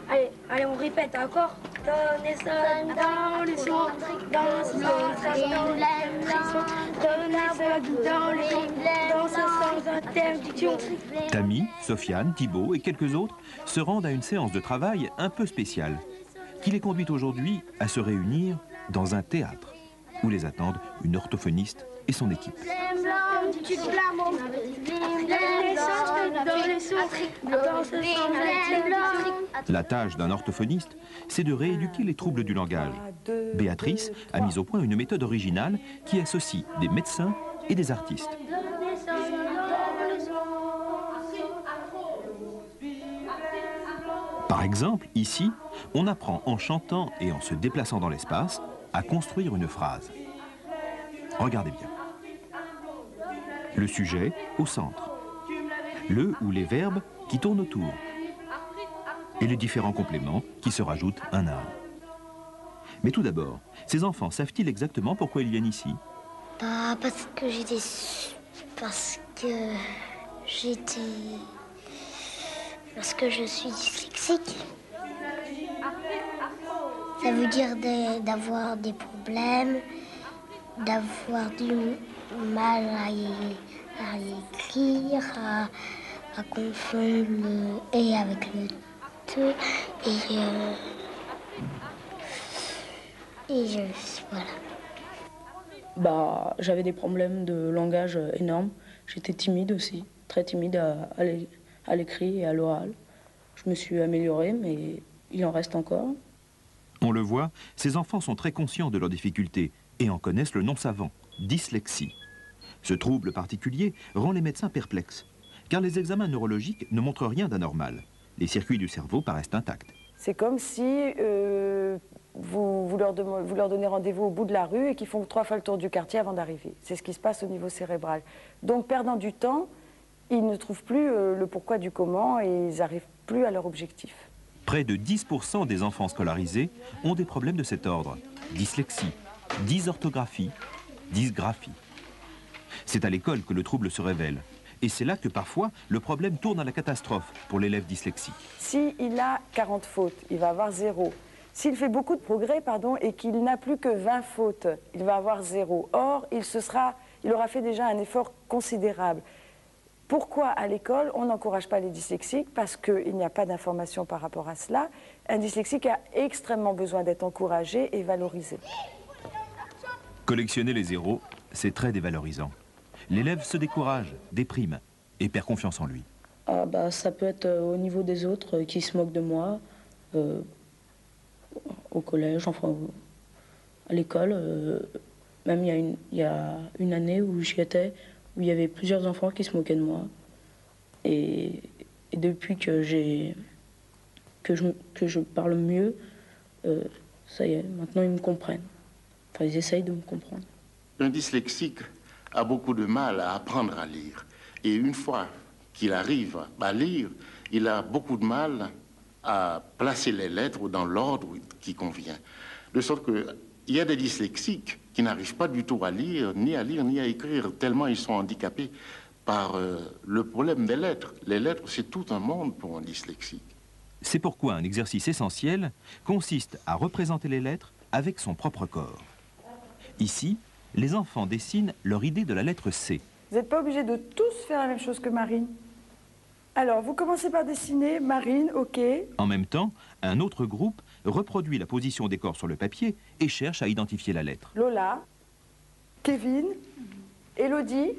Allez, on répète, d'accord? Donnez ça dans les sons, dans ce sens, dans les sons, donnez ça dans les sons, dans ce sans interdiction. Tammy, Sofiane, Thibaut et quelques autres se rendent à une séance de travail un peu spéciale, qui les conduit aujourd'hui à se réunir dans un théâtre, où les attendent une orthophoniste et son équipe. La tâche d'un orthophoniste, c'est de rééduquer les troubles du langage. Béatrice a mis au point une méthode originale qui associe des médecins et des artistes. Par exemple, ici, on apprend en chantant et en se déplaçant dans l'espace à construire une phrase. Regardez bien. Le sujet au centre. Le ou les verbes qui tournent autour. Et les différents compléments qui se rajoutent un à un. Mais tout d'abord, ces enfants savent-ils exactement pourquoi ils viennent ici? Parce que je suis dyslexique. Ça veut dire d'avoir des problèmes, d'avoir du mal à écrire, à confondre le « et » avec le « te » voilà. J'avais des problèmes de langage énormes. J'étais timide aussi, très timide à l'écrit et à l'oral. Je me suis améliorée, mais il en reste encore. On le voit, ces enfants sont très conscients de leurs difficultés et en connaissent le nom savant, dyslexie. Ce trouble particulier rend les médecins perplexes, car les examens neurologiques ne montrent rien d'anormal. Les circuits du cerveau paraissent intacts. C'est comme si vous leur donnez rendez-vous au bout de la rue et qu'ils font 3 fois le tour du quartier avant d'arriver. C'est ce qui se passe au niveau cérébral. Donc, perdant du temps, ils ne trouvent plus le pourquoi du comment et ils n'arrivent plus à leur objectif. Près de 10% des enfants scolarisés ont des problèmes de cet ordre. Dyslexie, dysorthographie, dysgraphie. C'est à l'école que le trouble se révèle. Et c'est là que parfois, le problème tourne à la catastrophe pour l'élève dyslexique. S'il a 40 fautes, il va avoir 0. S'il fait beaucoup de progrès, et qu'il n'a plus que 20 fautes, il va avoir 0. Or, il aura fait déjà un effort considérable. Pourquoi à l'école, on n'encourage pas les dyslexiques? Parce qu'il n'y a pas d'information par rapport à cela. Un dyslexique a extrêmement besoin d'être encouragé et valorisé. Collectionner les zéros, c'est très dévalorisant. L'élève se décourage, déprime et perd confiance en lui. Ça peut être au niveau des autres qui se moquent de moi, au collège, enfin à l'école. Même il y a une année où j'y étais, où il y avait plusieurs enfants qui se moquaient de moi. Et depuis que je parle mieux, ça y est, maintenant ils me comprennent. Enfin, ils essayent de me comprendre. Un dyslexique a beaucoup de mal à apprendre à lire. Et une fois qu'il arrive à lire, il a beaucoup de mal à placer les lettres dans l'ordre qui convient. De sorte qu'il y a des dyslexiques qui n'arrivent pas du tout à lire, ni à écrire, tellement ils sont handicapés par le problème des lettres. Les lettres, c'est tout un monde pour un dyslexique. C'est pourquoi un exercice essentiel consiste à représenter les lettres avec son propre corps. Ici, les enfants dessinent leur idée de la lettre C. Vous n'êtes pas obligés de tous faire la même chose que Marine. Alors, vous commencez par dessiner, Marine, ok. En même temps, un autre groupe reproduit la position des corps sur le papier et cherche à identifier la lettre. Lola, Kevin, Elodie.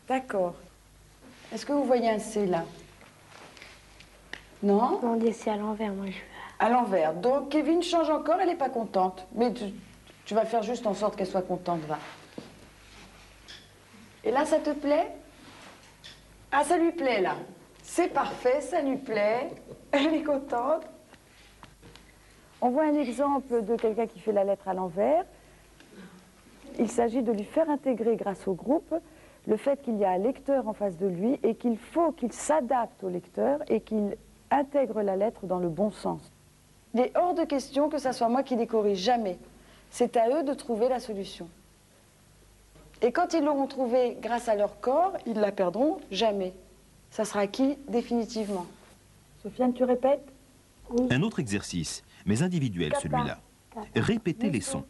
D'accord. Est-ce que vous voyez un C là? Non? On dit c'est à l'envers, moi je veux. À l'envers. Donc, Kevin change encore, elle n'est pas contente. Mais tu vas faire juste en sorte qu'elle soit contente, va. Et là, ça te plaît? Ah, ça lui plaît, là. C'est parfait, ça lui plaît. Elle est contente. On voit un exemple de quelqu'un qui fait la lettre à l'envers. Il s'agit de lui faire intégrer, grâce au groupe, le fait qu'il y a un lecteur en face de lui et qu'il faut qu'il s'adapte au lecteur et qu'il intègre la lettre dans le bon sens. Il est hors de question que ce soit moi qui les corrige, jamais. C'est à eux de trouver la solution. Et quand ils l'auront trouvée grâce à leur corps, ils la perdront jamais. Ça sera acquis définitivement. Sofiane, tu répètes? Un autre exercice, mais individuel celui-là. Répéter les sons.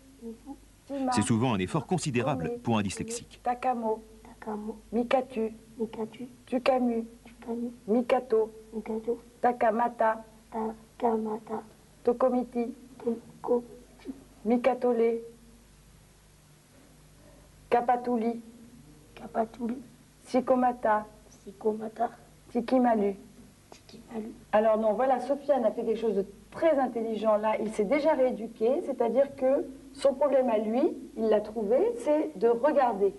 Tima, C'est souvent un effort considérable pour un dyslexique. Takamo, Takamo, Mikatu, Mikatu, Tukamu, Tukami, Mikato, Mikado, Takamata, Takamata, Tokomiti, Toko, Mikatole, Kapatuli, Kapatuli, Sikomata, Sikomata, Tikimalu. Tikimalu. Alors non, voilà, Sofiane a fait quelque chose de très intelligent là. Il s'est déjà rééduqué, c'est-à-dire que son problème à lui, il l'a trouvé, c'est de regarder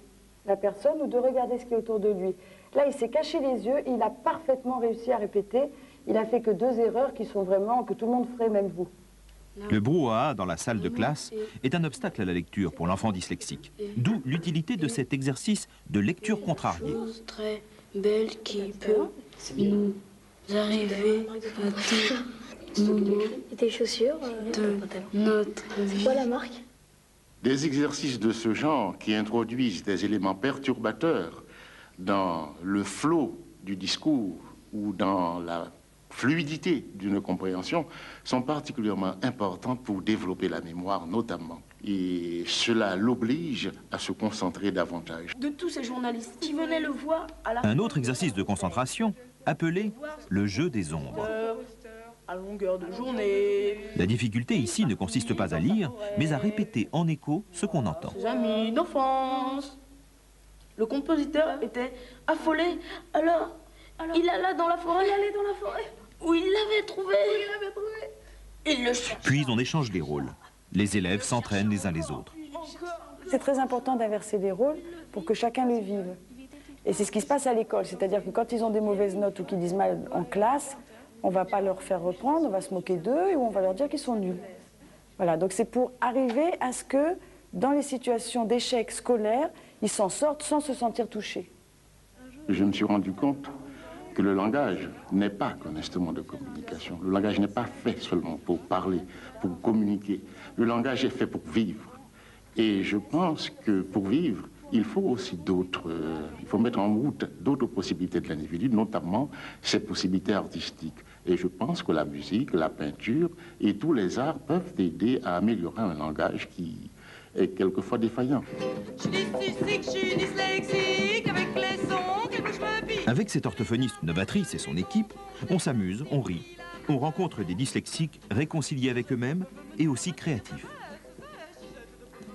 la personne ou de regarder ce qui est autour de lui. Là, il s'est caché les yeux et il a parfaitement réussi à répéter. Il a fait que 2 erreurs qui sont vraiment, que tout le monde ferait, même vous. Le brouhaha dans la salle de classe est un obstacle à la lecture pour l'enfant dyslexique. D'où l'utilité de cet exercice de lecture contrariée. Chose très belle qui peut nous arriver à tout moment Et tes chaussures de notre vie. quoi la marque? Des exercices de ce genre qui introduisent des éléments perturbateurs dans le flot du discours ou dans la fluidité d'une compréhension sont particulièrement importants pour développer la mémoire notamment. Et cela l'oblige à se concentrer davantage. De tous ces journalistes qui venaient le voir à la Un autre exercice de concentration, appelé le jeu des ombres. à longueur de journée. La difficulté ici ne consiste pas à lire, mais à répéter en écho ce qu'on entend. Ses amis d'enfance. Le compositeur était affolé. Alors, il alla dans la forêt. Il allait dans la forêt. Où il l'avait trouvé. Il le cherchait. Puis on échange les rôles. Les élèves s'entraînent les uns les autres. C'est très important d'inverser les rôles pour que chacun le vive. Et c'est ce qui se passe à l'école, c'est-à-dire que quand ils ont des mauvaises notes ou qu'ils disent mal en classe, on ne va pas leur faire reprendre, on va se moquer d'eux ou on va leur dire qu'ils sont nuls. Voilà, donc c'est pour arriver à ce que, dans les situations d'échec scolaire, ils s'en sortent sans se sentir touchés. Je me suis rendu compte que le langage n'est pas qu'un instrument de communication. Le langage n'est pas fait seulement pour parler, pour communiquer. Le langage est fait pour vivre. Et je pense que pour vivre, il faut aussi il faut mettre en route d'autres possibilités de l'individu, notamment ses possibilités artistiques. Et je pense que la musique, la peinture et tous les arts peuvent aider à améliorer un langage qui est quelquefois défaillant. Avec cette orthophoniste novatrice et son équipe, on s'amuse, on rit. On rencontre des dyslexiques réconciliés avec eux-mêmes et aussi créatifs.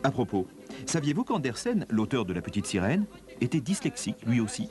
À propos, saviez-vous qu'Andersen, l'auteur de La Petite Sirène, était dyslexique lui aussi?